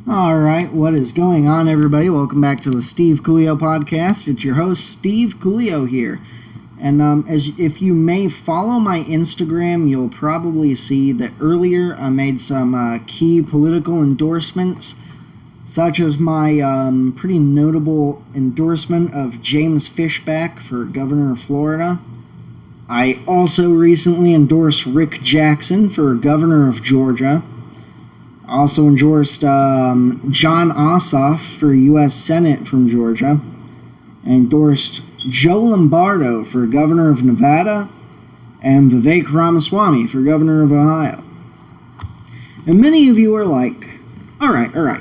Alright, what is going on, everybody? Welcome back to the Steve Coolio podcast. It's your host, Steve Coolio here. And if you may follow my Instagram, you'll probably see that earlier I made some key political endorsements, such as my pretty notable endorsement of James Fishback for governor of Florida. I also recently endorsed Rick Jackson for governor of Georgia. Also endorsed Jon Ossoff for U.S. Senate from Georgia. Endorsed Joe Lombardo for governor of Nevada. And Vivek Ramaswamy for governor of Ohio. And many of you are like, all right.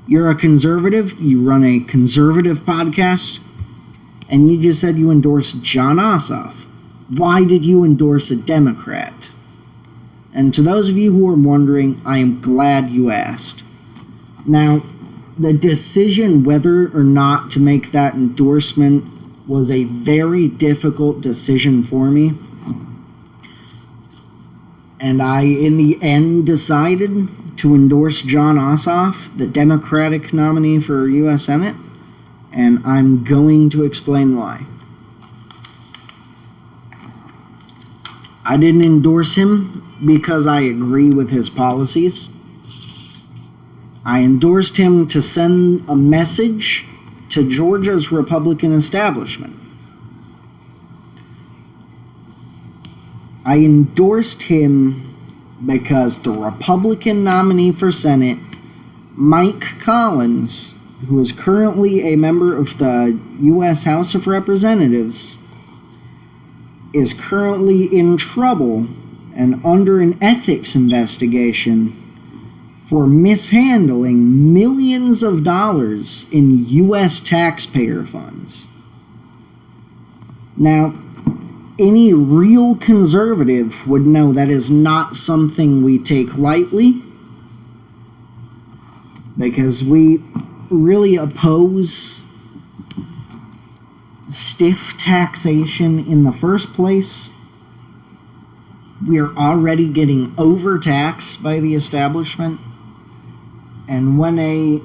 You're a conservative. You run a conservative podcast. And you just said you endorsed Jon Ossoff. Why did you endorse a Democrat? And to those of you who are wondering, I am glad you asked. Now, the decision whether or not to make that endorsement was a very difficult decision for me. And I, in the end, decided to endorse Jon Ossoff, the Democratic nominee for U.S. Senate. And I'm going to explain why. I didn't endorse him because I agree with his policies. I endorsed him to send a message to Georgia's Republican establishment. I endorsed him because the Republican nominee for Senate, Mike Collins, who is currently a member of the U.S. House of Representatives, is currently in trouble and under an ethics investigation for mishandling millions of dollars in U.S. taxpayer funds. Now, any real conservative would know that is not something we take lightly, because we really oppose stiff taxation in the first place. We are already getting overtaxed by the establishment. And when a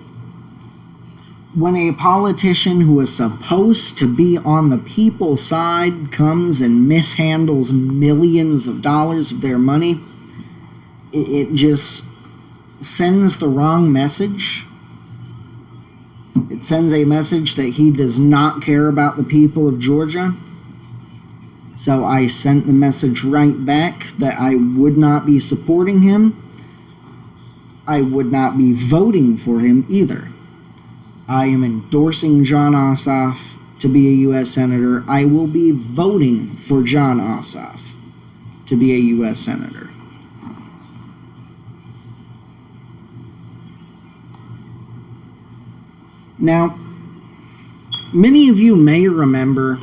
politician who is supposed to be on the people's side comes and mishandles millions of dollars of their money, it just sends the wrong message. It sends a message that he does not care about the people of Georgia. So I sent the message right back that I would not be supporting him. I would not be voting for him either. I am endorsing Jon Ossoff to be a U.S. Senator. I will be voting for Jon Ossoff to be a U.S. Senator. Now, many of you may remember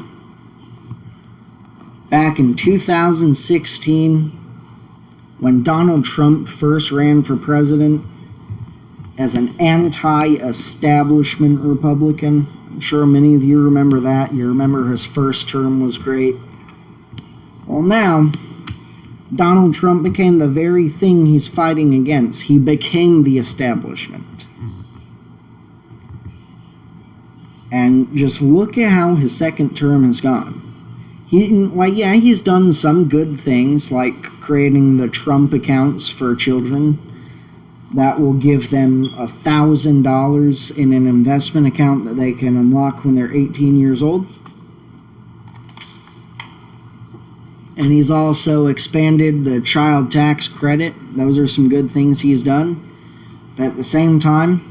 back in 2016 when Donald Trump first ran for president as an anti-establishment Republican. I'm sure many of you remember that. You remember his first term was great. Well, now, Donald Trump became the very thing he's fighting against. He became the establishment. And just look at how his second term has gone. He's done some good things, like creating the Trump accounts for children that will give them $1,000 in an investment account that they can unlock when they're 18 years old. And he's also expanded the child tax credit. Those are some good things he's done. But at the same time,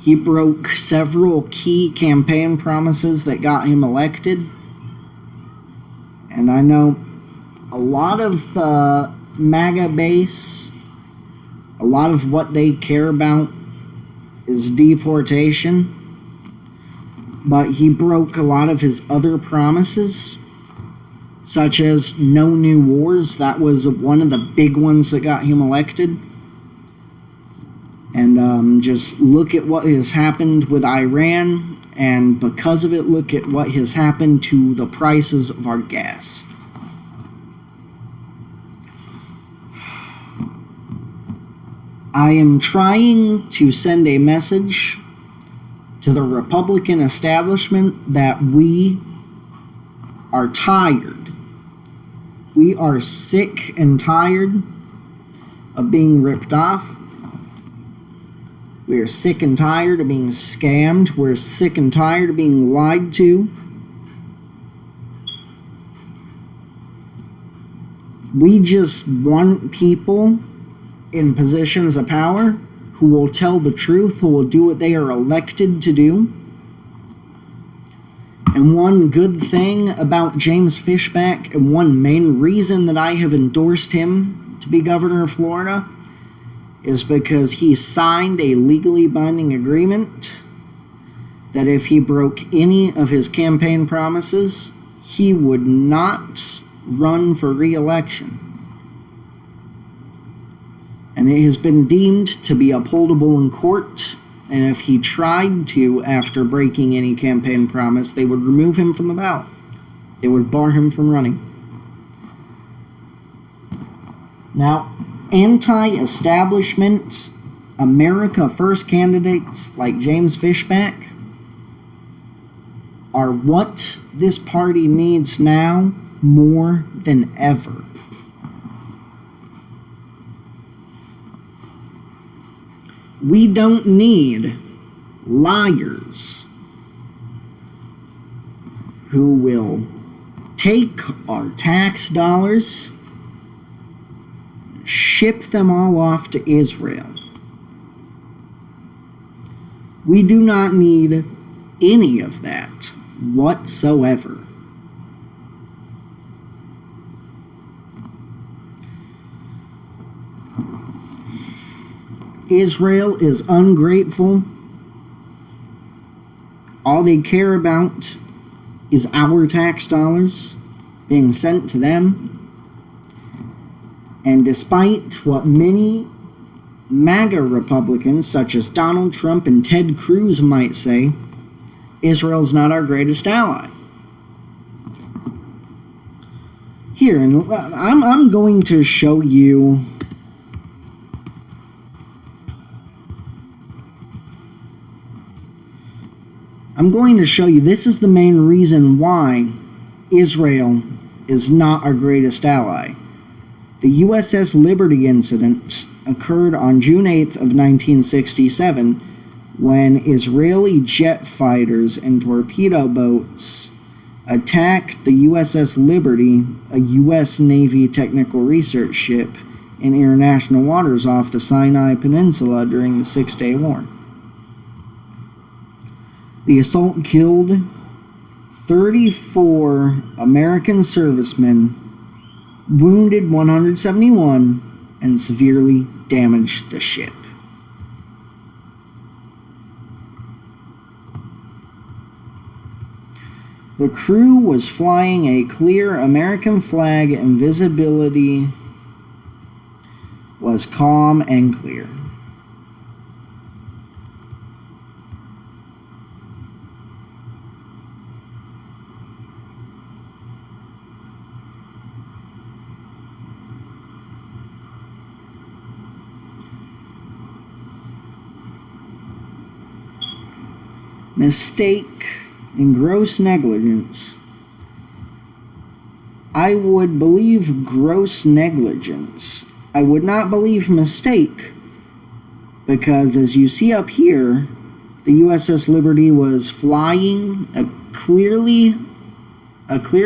he broke several key campaign promises that got him elected. And I know a lot of the MAGA base, a lot of what they care about is deportation. But he broke a lot of his other promises, such as no new wars. That was one of the big ones that got him elected. And just look at what has happened with Iran, and because of it, look at what has happened to the prices of our gas. I am trying to send a message to the Republican establishment that we are tired. We are sick and tired of being ripped off. We are sick and tired of being scammed. We're sick and tired of being lied to. We just want people in positions of power who will tell the truth, who will do what they are elected to do. And one good thing about James Fishback, and one main reason that I have endorsed him to be governor of Florida, is because he signed a legally binding agreement that if he broke any of his campaign promises, he would not run for re-election. And it has been deemed to be upholdable in court, and if he tried to, after breaking any campaign promise, they would remove him from the ballot. They would bar him from running. Now, anti-establishment America First candidates like James Fishback are what this party needs now more than ever. We don't need liars who will take our tax dollars, ship them all off to Israel. We do not need any of that whatsoever. Israel is ungrateful. All they care about is our tax dollars being sent to them. And despite what many MAGA Republicans, such as Donald Trump and Ted Cruz, might say, Israel's not our greatest ally. Here, and I'm going to show you this is the main reason why Israel is not our greatest ally. The USS Liberty incident occurred on June 8th of 1967 when Israeli jet fighters and torpedo boats attacked the USS Liberty, a U.S. Navy technical research ship, in international waters off the Sinai Peninsula during the Six-Day War. The assault killed 34 American servicemen, wounded 171, and severely damaged the ship. The crew was flying a clear American flag and visibility was calm and clear. Mistake and gross negligence. I would believe gross negligence. I would not believe mistake, because as you see up here, the USS Liberty was flying a clear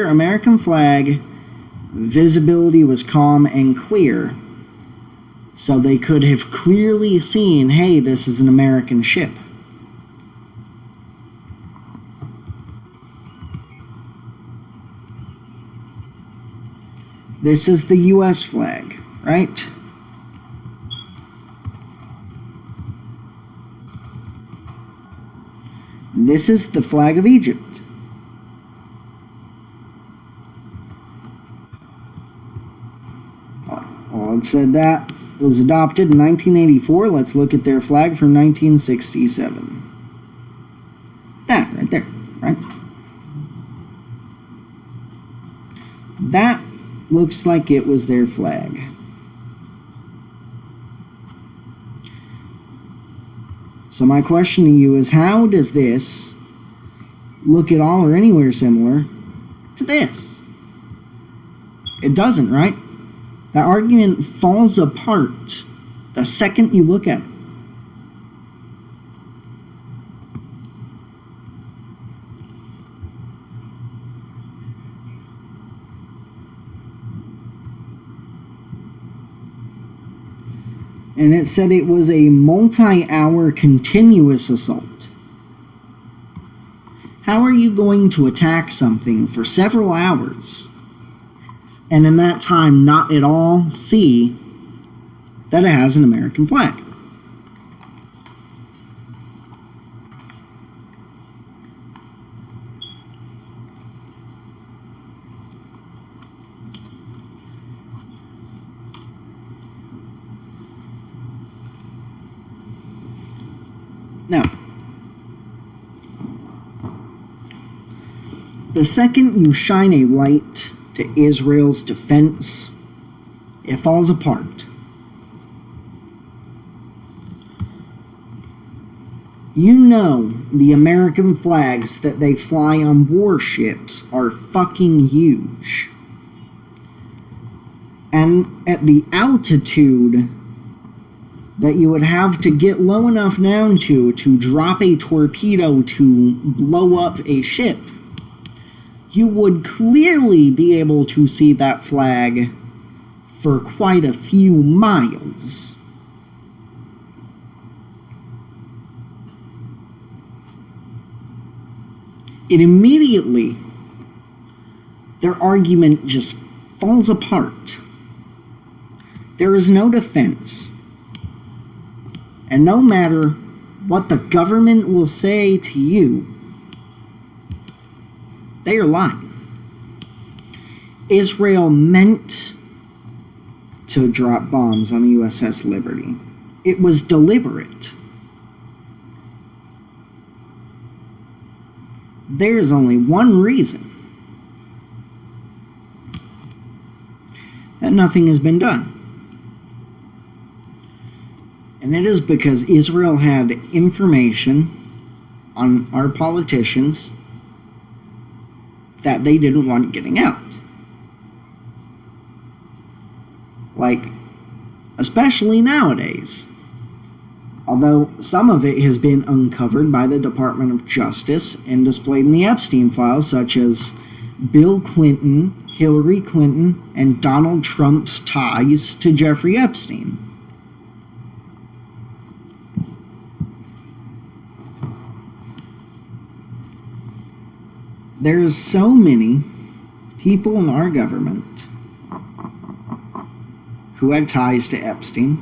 American flag. Visibility was calm and clear, so they could have clearly seen, hey, this is an American ship. This is the U.S. flag, right? This is the flag of Egypt. Well, it said that was adopted in 1984. Let's look at their flag from 1967. That right there, right? That looks like it was their flag. So my question to you is, how does this look at all or anywhere similar to this? It doesn't, right? That argument falls apart the second you look at it. And it said it was a multi-hour continuous assault. How are you going to attack something for several hours and in that time not at all see that it has an American flag? Now, the second you shine a light to Israel's defense, it falls apart. You know the American flags that they fly on warships are fucking huge. And at the altitude that you would have to get low enough down to drop a torpedo to blow up a ship, you would clearly be able to see that flag for quite a few miles. It immediately, their argument just falls apart. There is no defense. And no matter what the government will say to you, they are lying. Israel meant to drop bombs on the USS Liberty. It was deliberate. There is only one reason that nothing has been done. And it is because Israel had information on our politicians that they didn't want getting out. Like, especially nowadays. Although some of it has been uncovered by the Department of Justice and displayed in the Epstein files, such as Bill Clinton, Hillary Clinton, and Donald Trump's ties to Jeffrey Epstein. There's so many people in our government who had ties to Epstein,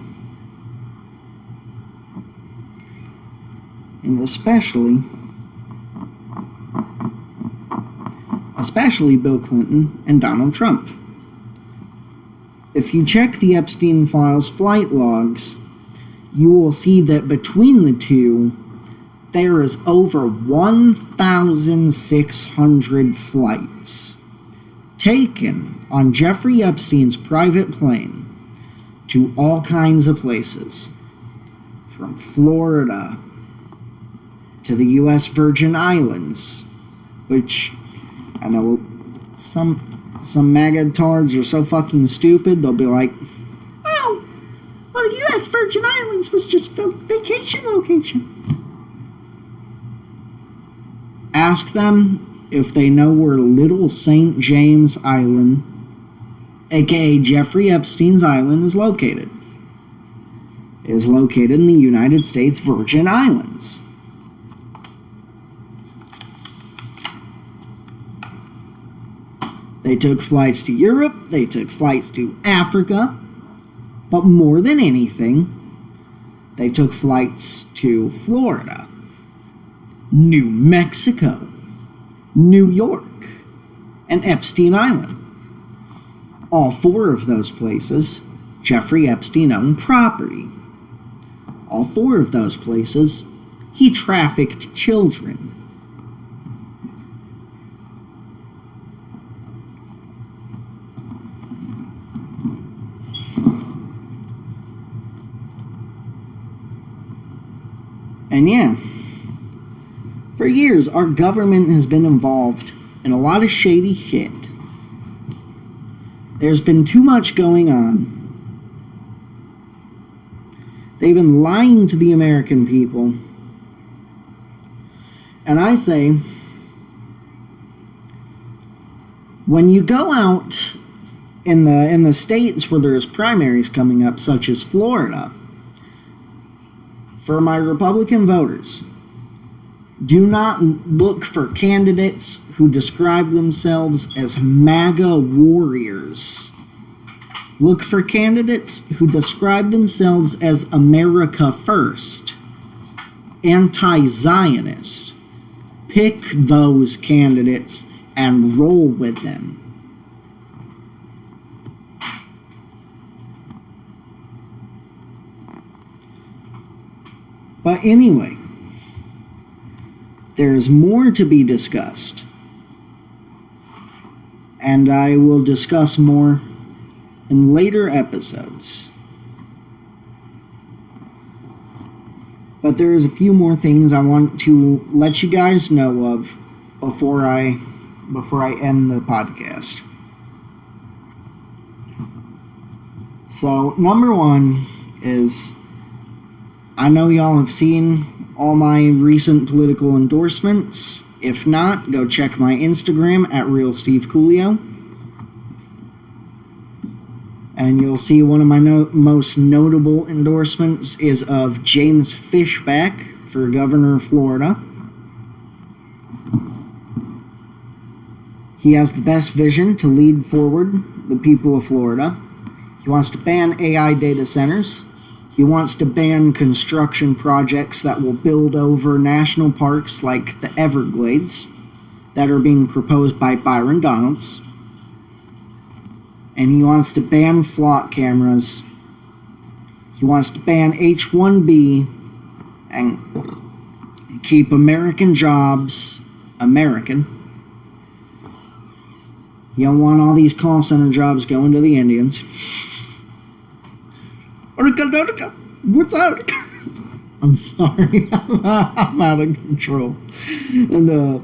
and especially Bill Clinton and Donald Trump. If you check the Epstein files flight logs, you will see that between the two, there is over 1,600 flights taken on Jeffrey Epstein's private plane to all kinds of places, from Florida to the U.S. Virgin Islands, which I know some MAGA tards are so fucking stupid, they'll be like, oh, well, the U.S. Virgin Islands was just a vacation location. Ask them if they know where Little St. James Island, aka Jeffrey Epstein's Island, is located. It is located in the United States Virgin Islands. They took flights to Europe, they took flights to Africa, but more than anything, they took flights to Florida, New Mexico, New York, and Epstein Island. All four of those places, Jeffrey Epstein owned property. All four of those places, he trafficked children. And yeah, for years our government has been involved in a lot of shady shit. There's been too much going on. They've been lying to the American people. And I say, when you go out in the states where there's primaries coming up, such as Florida, for my Republican voters, do not look for candidates who describe themselves as MAGA Warriors. Look for candidates who describe themselves as America First, Anti-Zionist. Pick those candidates and roll with them. But anyway, there's more to be discussed, and I will discuss more in later episodes. But there's a few more things I want to let you guys know of before I end the podcast. So, number one is, I know y'all have seen all my recent political endorsements. If not, go check my Instagram at RealSteveCoolio. And you'll see one of my most notable endorsements is of James Fishback for governor of Florida. He has the best vision to lead forward the people of Florida. He wants to ban AI data centers. He wants to ban construction projects that will build over national parks like the Everglades that are being proposed by Byron Donalds. And he wants to ban flock cameras. He wants to ban H-1B and keep American jobs American. You don't want all these call center jobs going to the Indians. What's up? I'm sorry. I'm out of control. And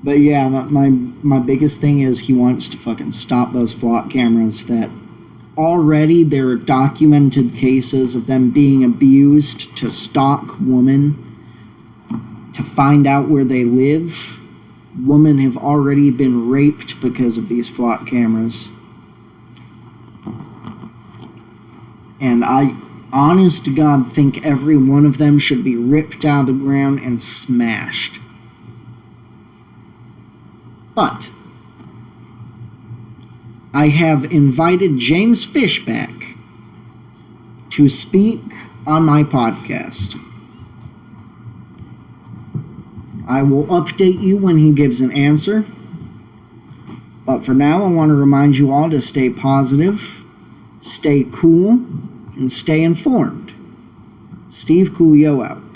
but yeah, my biggest thing is he wants to fucking stop those flock cameras that already there are documented cases of them being abused to stalk women, to find out where they live. Women have already been raped because of these flock cameras. And I, honest to God, think every one of them should be ripped out of the ground and smashed. But I have invited James Fishback to speak on my podcast. I will update you when he gives an answer. But for now, I want to remind you all to stay positive, stay cool, and stay informed. Steve Coolio out.